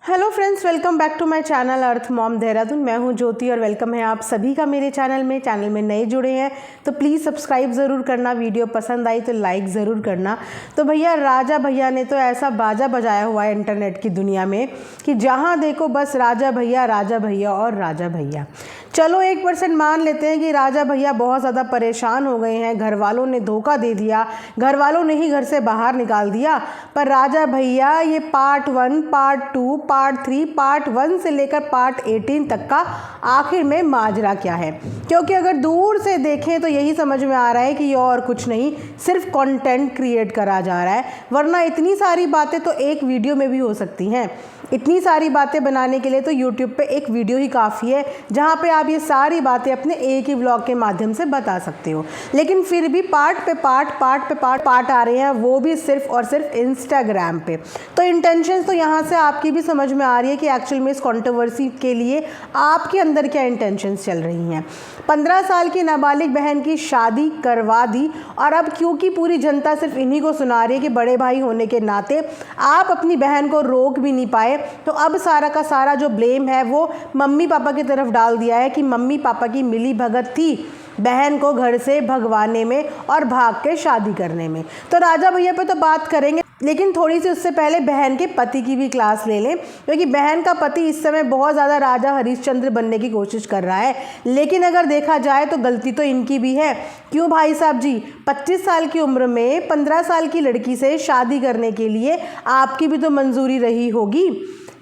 Hello friends, welcome back to my channel earth mom Dehradun. मैं हूं ज्योति और वेलकम है आप सभी का मेरे चैनल में नए जुड़े हैं तो प्लीज़ सब्सक्राइब ज़रूर करना। वीडियो पसंद आई तो लाइक ज़रूर करना। तो भैया राजा भैया ने तो ऐसा बाजा बजाया हुआ है इंटरनेट की दुनिया में कि जहां देखो बस राजा भैया और राजा भैया। चलो 1% मान लेते हैं कि राजा भैया बहुत ज़्यादा परेशान हो गए हैं, घर वालों ने धोखा दे दिया, घर वालों ने ही घर से बाहर निकाल दिया। पर राजा भैया ये पार्ट 1, पार्ट 2, पार्ट 3, पार्ट 1 से लेकर पार्ट 18 तक का आखिर में माजरा क्या है, क्योंकि अगर दूर से देखें तो यही समझ में आ रहा है कि ये और कुछ नहीं, सिर्फ कंटेंट क्रिएट करा जा रहा है। वरना इतनी सारी बातें तो एक वीडियो में भी हो सकती हैं। इतनी सारी बातें बनाने के लिए तो यूट्यूब पे एक वीडियो ही काफ़ी है, जहाँ पे आप ये सारी बातें अपने एक ही व्लॉग के माध्यम से बता सकते हो। लेकिन फिर भी पार्ट पे पार्ट आ रहे हैं, वो भी सिर्फ और सिर्फ इंस्टाग्राम पे। तो इंटेंशंस तो यहाँ से आपकी भी समझ में आ रही है कि एक्चुअल में इस कंट्रोवर्सी के लिए आपके अंदर क्या इंटेंशंस चल रही हैं। 15 साल की नाबालिग बहन की शादी करवा दी, और अब क्योंकि पूरी जनता सिर्फ इन्हीं को सुना रही है कि बड़े भाई होने के नाते आप अपनी बहन को रोक भी नहीं पाए, तो अब सारा का सारा जो ब्लेम है वो मम्मी पापा की तरफ डाल दिया है कि मम्मी पापा की मिली भगत थी बहन को घर से भगवाने में और भाग के शादी करने में। तो राजा भैया पे तो बात करेंगे, लेकिन थोड़ी सी उससे पहले बहन के पति की भी क्लास ले लें, क्योंकि बहन का पति इस समय बहुत ज़्यादा राजा हरिश्चंद्र बनने की कोशिश कर रहा है। लेकिन अगर देखा जाए तो गलती तो इनकी भी है। क्यों भाई साहब जी, 25 साल की उम्र में 15 साल की लड़की से शादी करने के लिए आपकी भी तो मंजूरी रही होगी।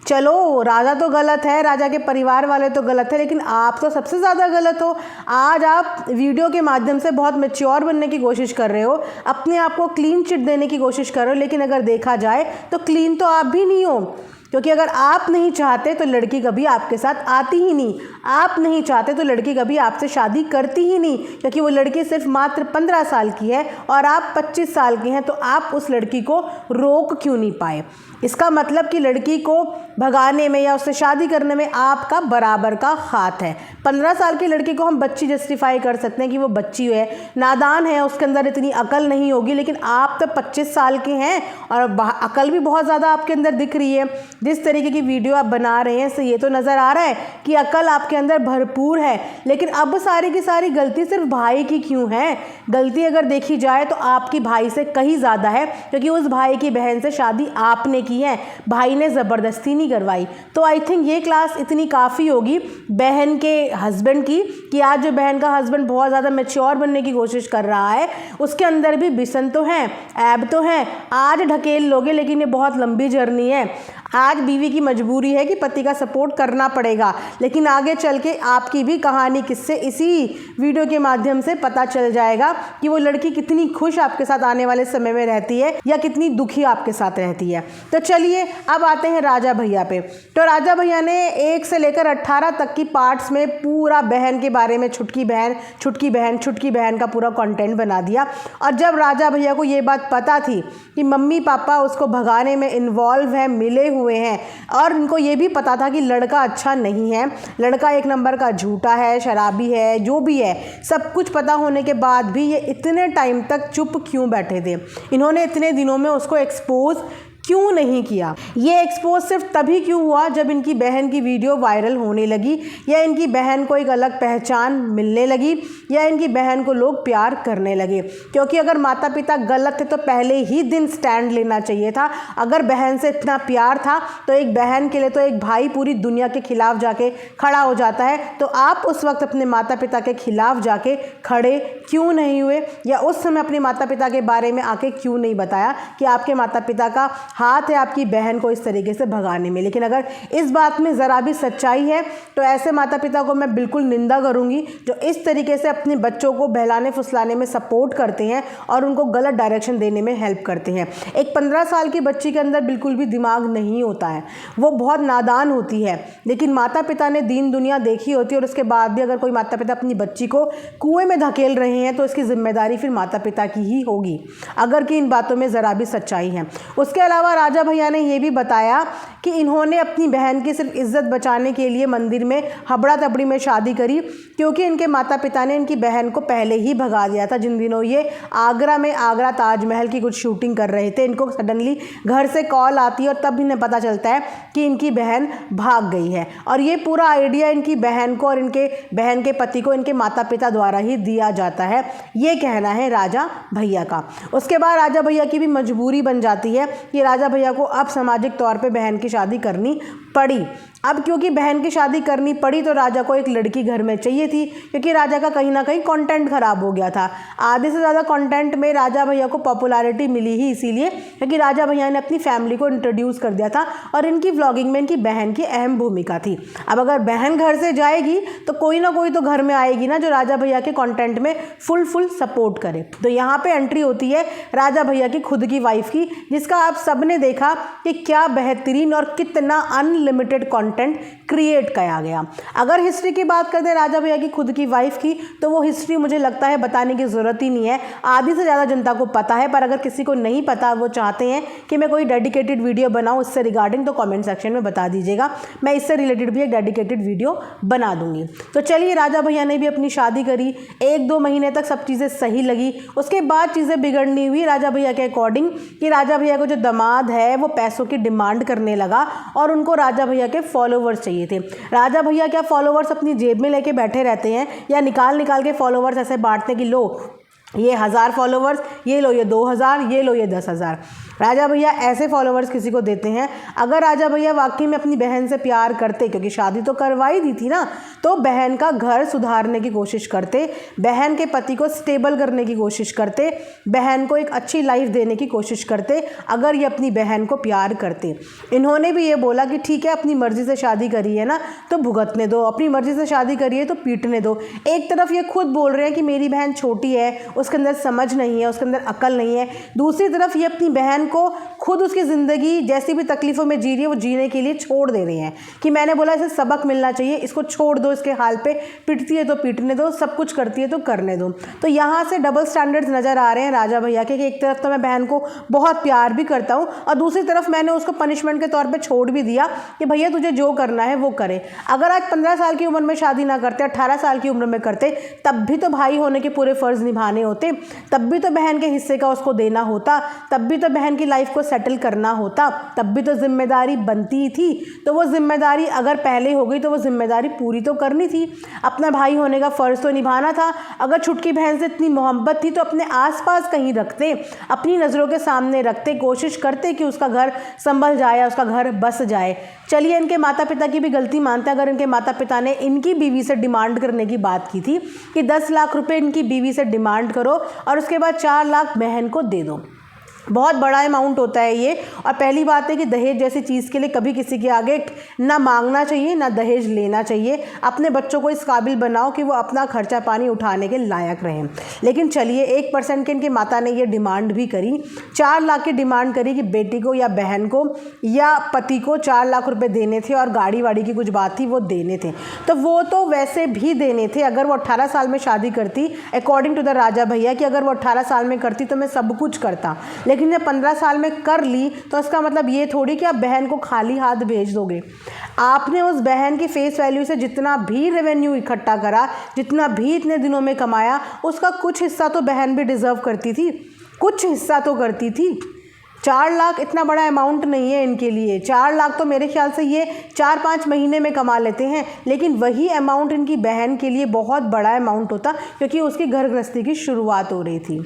चलो राजा तो गलत है, राजा के परिवार वाले तो गलत है, लेकिन आप तो सबसे ज़्यादा गलत हो। आज आप वीडियो के माध्यम से बहुत मैच्योर बनने की कोशिश कर रहे हो, अपने आप को क्लीन चिट देने की कोशिश कर रहे हो, लेकिन अगर देखा जाए तो क्लीन तो आप भी नहीं हो, क्योंकि अगर आप नहीं चाहते तो लड़की कभी आपके साथ आती ही नहीं। आप नहीं चाहते तो लड़की कभी आपसे शादी करती ही नहीं, क्योंकि वो लड़की सिर्फ मात्र 15 साल की है और आप 25 साल के हैं। तो आप उस लड़की को रोक क्यों नहीं पाए? इसका मतलब कि लड़की को भगाने में या उससे शादी करने में आपका बराबर का हाथ है। 15 साल की लड़की को हम बच्ची जस्टिफाई कर सकते हैं कि वो बच्ची है, नादान है, उसके अंदर इतनी अकल नहीं होगी, लेकिन आप तो 25 साल के हैं और अकल भी बहुत ज़्यादा आपके अंदर दिख रही है। जिस तरीके की वीडियो आप बना रहे हैं इससे ये तो नज़र आ रहा है कि अकल आपके अंदर भरपूर है। लेकिन अब सारी की सारी गलती सिर्फ भाई की क्यों है? गलती अगर देखी जाए तो आपकी भाई से कहीं ज़्यादा है, क्योंकि उस भाई की बहन से शादी आपने की है, भाई ने ज़बरदस्ती नहीं करवाई। तो आई थिंक ये क्लास इतनी काफ़ी होगी बहन के हस्बैंड की, कि आज जो बहन का हस्बैंड बहुत ज़्यादा मैच्योर बनने की कोशिश कर रहा है, उसके अंदर भी बिसन तो हैं, ऐब तो हैं। आज ढकेल लोगे, लेकिन ये बहुत लंबी जर्नी है। आज बीवी की मजबूरी है कि पति का सपोर्ट करना पड़ेगा, लेकिन आगे चल के आपकी भी कहानी किससे इसी वीडियो के माध्यम से पता चल जाएगा कि वो लड़की कितनी खुश आपके साथ आने वाले समय में रहती है या कितनी दुखी आपके साथ रहती है। तो चलिए अब आते हैं राजा भैया पे। तो राजा भैया ने 1 से लेकर 18 तक की पार्ट्स में पूरा बहन के बारे में छुटकी बहन का पूरा कंटेंट बना दिया। और जब राजा भैया को ये बात पता थी कि मम्मी पापा उसको भगाने में इन्वॉल्व है, मिले हुए हैं, और इनको ये भी पता था कि लड़का अच्छा नहीं है, लड़का एक नंबर का झूठा है, शराबी है, जो भी है, सब कुछ पता होने के बाद भी ये इतने टाइम तक चुप क्यों बैठे थे? इन्होंने इतने दिनों में उसको एक्सपोज क्यों नहीं किया? ये एक्सपोज सिर्फ तभी क्यों हुआ जब इनकी बहन की वीडियो वायरल होने लगी, या इनकी बहन को एक अलग पहचान मिलने लगी, या इनकी बहन को लोग प्यार करने लगे। क्योंकि अगर माता पिता गलत थे तो पहले ही दिन स्टैंड लेना चाहिए था। अगर बहन से इतना प्यार था तो एक बहन के लिए तो एक भाई पूरी दुनिया के खिलाफ जाके खड़ा हो जाता है। तो आप उस वक्त अपने माता पिता के खिलाफ जाके खड़े क्यों नहीं हुए, या उस समय अपने माता पिता के बारे में आके क्यों नहीं बताया कि आपके माता पिता का हाथ है आपकी बहन को इस तरीके से भगाने में? लेकिन अगर इस बात में ज़रा भी सच्चाई है तो ऐसे माता पिता को मैं बिल्कुल निंदा करूंगी जो इस तरीके से अपने बच्चों को बहलाने फुसलाने में सपोर्ट करते हैं और उनको गलत डायरेक्शन देने में हेल्प करते हैं। एक 15 साल की बच्ची के अंदर बिल्कुल भी दिमाग नहीं होता है, वो बहुत नादान होती है। लेकिन माता पिता ने दीन दुनिया देखी होती है, और उसके बाद भी अगर कोई माता पिता अपनी बच्ची को कुएं में धकेल रहे हैं तो इसकी जिम्मेदारी फिर माता पिता की ही होगी, अगर कि इन बातों में ज़रा भी सच्चाई है। उसके अलावा राजा भैया ने ये भी बताया कि इन्होंने अपनी बहन की सिर्फ इज्जत बचाने के लिए मंदिर में हबड़ा तबड़ी में शादी करी, क्योंकि इनके माता पिता ने इनकी बहन को पहले ही भगा दिया था। जिन दिनों ये आगरा में आगरा ताजमहल की कुछ शूटिंग कर रहे थे, इनको सडनली घर से कॉल आती है और तब इन्हें पता चलता है कि इनकी बहन भाग गई है। और ये पूरा आइडिया इनकी बहन को और इनके बहन के पति को इनके माता पिता द्वारा ही दिया जाता है, ये कहना है राजा भैया का। उसके बाद राजा भैया की भी मजबूरी बन जाती है कि राजा भैया को अब सामाजिक तौर पे बहन की शादी करनी पड़ी। अब क्योंकि बहन की शादी करनी पड़ी तो राजा को एक लड़की घर में चाहिए थी, क्योंकि राजा का कहीं ना कहीं कंटेंट खराब हो गया था। आधे से ज़्यादा कंटेंट में राजा भैया को पॉपुलैरिटी मिली ही इसीलिए क्योंकि राजा भैया ने अपनी फैमिली को इंट्रोड्यूस कर दिया था और इनकी व्लॉगिंग में इनकी बहन की अहम भूमिका थी। अब अगर बहन घर से जाएगी तो कोई ना कोई तो घर में आएगी ना जो राजा भैया के कंटेंट में फुल सपोर्ट करे। तो यहाँ पे एंट्री होती है राजा भैया की खुद की वाइफ की, जिसका आप सबने देखा कि क्या बेहतरीन और कितना अनलिमिटेड कंटेंट क्रिएट किया गया। अगर हिस्ट्री की बात करते हैं राजा भैया की खुद की वाइफ की, तो वो हिस्ट्री मुझे लगता है बताने की ज़रूरत ही नहीं है, आधी से ज़्यादा जनता को पता है। पर अगर किसी को नहीं पता, वो चाहते हैं कि मैं कोई डेडिकेटेड वीडियो बनाऊं इससे रिगार्डिंग, तो कमेंट सेक्शन में बता दीजिएगा, मैं इससे रिलेटेड भी एक डेडिकेटेड वीडियो बना दूंगी। तो चलिए, राजा भैया ने भी अपनी शादी करी, 1-2 महीने तक सब चीज़ें सही लगी। उसके बाद चीज़ें बिगड़नी हुई राजा भैया के अकॉर्डिंग कि राजा भैया को जो दामाद है वो पैसों की डिमांड करने लगा और उनको राजा भैया के फॉलोवर्स चाहिए थे। राजा भैया क्या फॉलोवर्स अपनी जेब में लेके बैठे रहते हैं या निकाल के फॉलोवर्स ऐसे बांटते कि लो ये 1000 फॉलोवर्स, ये लो ये 2000, ये लो ये 10,000। राजा भैया ऐसे फॉलोवर्स किसी को देते हैं? अगर राजा भैया वाकई में अपनी बहन से प्यार करते, क्योंकि शादी तो करवाई दी थी ना, तो बहन का घर सुधारने की कोशिश करते, बहन के पति को स्टेबल करने की कोशिश करते, बहन को एक अच्छी लाइफ देने की कोशिश करते, अगर ये अपनी बहन को प्यार करते। इन्होंने भी ये बोला कि ठीक है, अपनी मर्जी से शादी करी है ना तो भुगतने दो, अपनी मर्जी से शादी करी है तो पीटने दो। एक तरफ ये खुद बोल रहे हैं कि मेरी बहन छोटी है, उसके अंदर समझ नहीं है, उसके अंदर अकल नहीं है। दूसरी तरफ ये अपनी बहन को खुद उसकी ज़िंदगी जैसी भी तकलीफ़ों में जी रही है वो जीने के लिए छोड़ दे रहे हैं कि मैंने बोला इसे सबक मिलना चाहिए, इसको छोड़ दो इसके हाल पे, पिटती है तो पीटने दो, सब कुछ करती है तो करने दो। तो यहाँ से डबल स्टैंडर्ड्स नज़र आ रहे हैं राजा भैया के कि एक तरफ तो मैं बहन को बहुत प्यार भी करता हूँ और दूसरी तरफ मैंने उसको पनिशमेंट के तौर पर छोड़ भी दिया कि भैया तुझे जो करना है वो करे। अगर आज 15 साल की उम्र में शादी ना करते, 18 साल की उम्र में करते, तब भी तो भाई होने के पूरे फ़र्ज़ निभाने होते, तब भी तो बहन के हिस्से का उसको देना होता, तब भी तो बहन की लाइफ को सेटल करना होता, तब भी तो जिम्मेदारी बनती थी। तो वो जिम्मेदारी अगर पहले हो गई तो वो जिम्मेदारी पूरी तो करनी थी, अपना भाई होने का फ़र्ज़ तो निभाना था। अगर छुटकी बहन से इतनी मोहब्बत थी तो अपने आसपास कहीं रखते, अपनी नज़रों के सामने रखते, कोशिश करते कि उसका घर संभल जाए, उसका घर बस जाए। चलिए, इनके माता पिता की भी गलती मानते हैं। अगर इनके माता पिता ने इनकी बीवी से डिमांड करने की बात की थी कि 10 लाख रुपए इनकी बीवी से डिमांड करो और उसके बाद 4 लाख बहन को दे दो, बहुत बड़ा अमाउंट होता है ये। और पहली बात है कि दहेज जैसी चीज़ के लिए कभी किसी के आगे ना मांगना चाहिए ना दहेज लेना चाहिए। अपने बच्चों को इस काबिल बनाओ कि वो अपना खर्चा पानी उठाने के लायक रहें। लेकिन चलिए, 1% के इनके माता ने ये डिमांड भी करी, 4 लाख की डिमांड करी कि बेटी को या बहन को या पति को 4 लाख रुपए देने थे और गाड़ी वाड़ी की कुछ बात थी वो देने थे। तो वो तो वैसे भी देने थे अगर वो 18 साल में शादी करती, अकॉर्डिंग टू द राजा भैया, कि अगर वो 18 साल में करती तो मैं सब कुछ करता। लेकिन जब 15 साल में कर ली तो इसका मतलब ये थोड़ी कि आप बहन को खाली हाथ भेज दोगे। आपने उस बहन की फेस वैल्यू से जितना भी रेवेन्यू इकट्ठा करा, जितना भी इतने दिनों में कमाया, उसका कुछ हिस्सा तो बहन भी डिज़र्व करती थी, कुछ हिस्सा तो करती थी। 4 लाख इतना बड़ा अमाउंट नहीं है इनके लिए। 4 लाख तो मेरे ख्याल से ये 4-5 महीने में कमा लेते हैं, लेकिन वही अमाउंट इनकी बहन के लिए बहुत बड़ा अमाउंट होता, क्योंकि उसकी घर गृहस्थी की शुरुआत हो रही थी।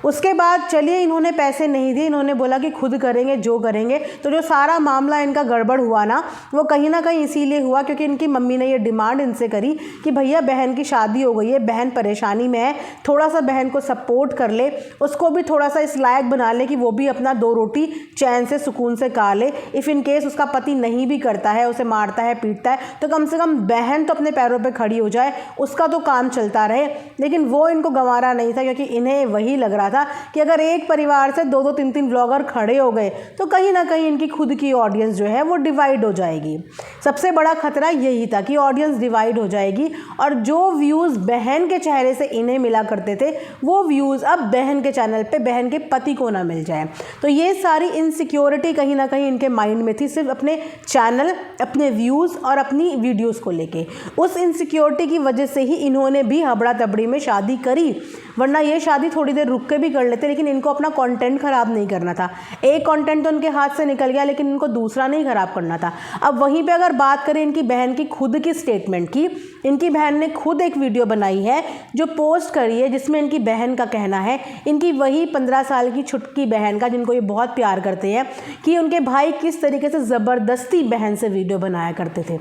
उसके बाद चलिए, इन्होंने पैसे नहीं दिए, इन्होंने बोला कि खुद करेंगे जो करेंगे। तो जो सारा मामला इनका गड़बड़ हुआ ना, वो कहीं ना कहीं इसीलिए हुआ क्योंकि इनकी मम्मी ने ये डिमांड इनसे करी कि भैया बहन की शादी हो गई है, बहन परेशानी में है, थोड़ा सा बहन को सपोर्ट कर ले, उसको भी थोड़ा सा इस लायक बना ले कि वो भी अपना 2 रोटी चैन से सुकून से खा ले। इफ़ इन केस उसका पति नहीं भी करता है, उसे मारता है पीटता है, तो कम से कम बहन तो अपने पैरों पर खड़ी हो जाए, उसका तो काम चलता रहे। लेकिन वो इनको गंवारा नहीं था, क्योंकि इन्हें वही लग रहा था कि अगर एक परिवार से 2-2 3-3 व्लॉगर खड़े हो गए तो कहीं ना कहीं इनकी खुद की ऑडियंस जो है वो डिवाइड हो जाएगी। सबसे बड़ा खतरा यही था कि ऑडियंस डिवाइड हो जाएगी और जो व्यूज़ बहन के चेहरे से इन्हें मिला करते थे वो व्यूज़ अब बहन के चैनल पे बहन के पति को ना मिल जाए। तो ये सारी इनसिक्योरिटी कहीं ना कहीं इनके माइंड में थी, सिर्फ अपने चैनल, अपने व्यूज़ और अपनी वीडियोज़ को लेके। उस इनसिक्योरिटी की वजह से ही इन्होंने भी हबड़ा तबड़ी में शादी करी, वरना ये शादी थोड़ी देर रुक के भी कर लेते, लेकिन इनको अपना कंटेंट ख़राब नहीं करना था। एक कंटेंट तो उनके हाथ से निकल गया लेकिन इनको दूसरा नहीं ख़राब करना था। अब वहीं पे अगर बात करें इनकी बहन की खुद की स्टेटमेंट की, इनकी बहन ने खुद एक वीडियो बनाई है जो पोस्ट करी है, जिसमें इनकी बहन का कहना है, इनकी वही 15 साल की छुटकी बहन का, जिनको ये बहुत प्यार करते हैं, कि उनके भाई किस तरीके से ज़बरदस्ती बहन से वीडियो बनाया करते थे।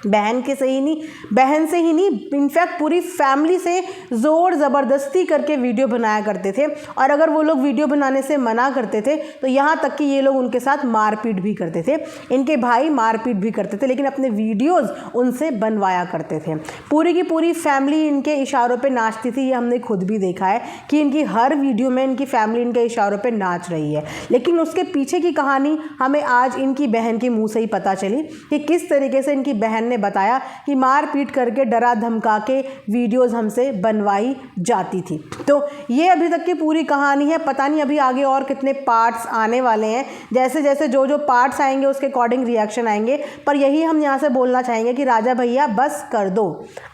बहन से ही नहीं इनफैक्ट पूरी फैमिली से ज़ोर ज़बरदस्ती करके वीडियो बनाया करते थे। और अगर वो लोग वीडियो बनाने से मना करते थे तो यहाँ तक कि ये लोग उनके साथ मारपीट भी करते थे। इनके भाई मारपीट भी करते थे लेकिन अपने वीडियोज़ उनसे बनवाया करते थे। पूरी की पूरी फैमिली इनके इशारों पे नाचती थी। ये हमने खुद भी देखा है कि इनकी हर वीडियो में इनकी फैमिली इनके इशारों पे नाच रही है। लेकिन उसके पीछे की कहानी हमें आज इनकी बहन के मुँह से ही पता चली कि किस तरीके से इनकी बहन ने बताया कि मारपीट करके डरा धमका के वीडियोस हमसे बनवाई जाती थी। तो ये अभी तक की पूरी कहानी है। पता नहीं अभी आगे और कितने पार्ट्स आने वाले हैं। जैसे जैसे जो पार्ट्स आएंगे उसके अकॉर्डिंग रिएक्शन आएंगे। पर यही हम यहाँ से बोलना चाहेंगे कि राजा भैया बस कर दो,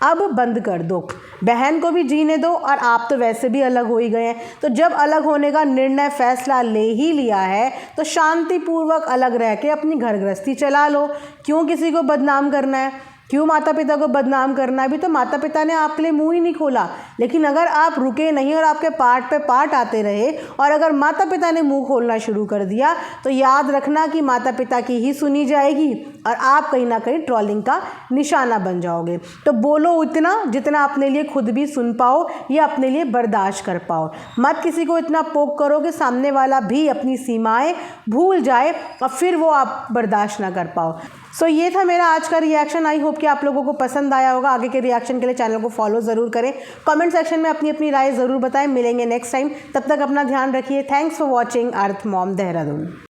अब बंद कर दो, बहन को भी जीने दो। और आप तो वैसे भी अलग हो ही गए हैं, तो जब अलग होने का निर्णय फैसला ले ही लिया है तो शांतिपूर्वक अलग रह के अपनी घर गृहस्थी चला लो। क्यों किसी को बदनाम करना है, क्यों माता पिता को बदनाम करना है? अभी तो माता पिता ने आपके लिए मुंह ही नहीं खोला। लेकिन अगर आप रुके नहीं और आपके पार्ट पे पार्ट आते रहे और अगर माता पिता ने मुंह खोलना शुरू कर दिया तो याद रखना कि माता पिता की ही सुनी जाएगी और आप कहीं ना कहीं ट्रोलिंग का निशाना बन जाओगे। तो बोलो उतना जितना अपने लिए खुद भी सुन पाओ या अपने लिए बर्दाश्त कर पाओ। मत किसी को इतना पोक करो कि सामने वाला भी अपनी सीमाएं भूल जाए और फिर वो आप बर्दाश्त ना कर पाओ। सो ये था मेरा आज का रिएक्शन। आई होप कि आप लोगों को पसंद आया होगा। आगे के रिएक्शन के लिए चैनल को फॉलो ज़रूर करें। कमेंट सेक्शन में अपनी अपनी राय ज़रूर बताएं। मिलेंगे नेक्स्ट टाइम, तब तक अपना ध्यान रखिए। Thanks for watching earth mom Dehradun.